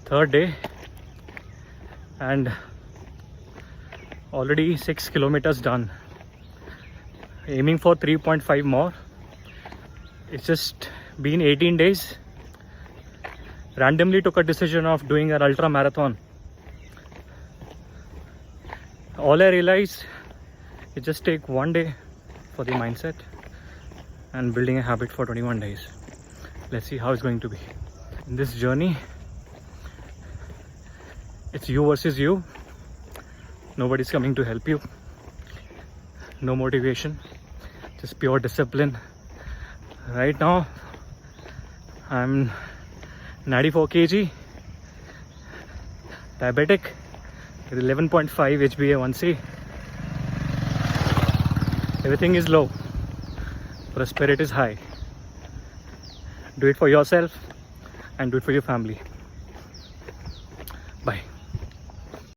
Third day and already 6 kilometers done. Aiming for 3.5 more. It's just been 18 days. Randomly took a decision of doing an ultra marathon. All I realized, it just take one day for the mindset and building a habit for 21 days. Let's see how it's going to be. In this journey, it's you versus you. Nobody's coming to help you. No motivation, just pure discipline. Right now, I'm 94 kg, diabetic, with 11.5 HbA1c. Everything is low, but spirit is high. Do it for yourself and do it for your family. Bye.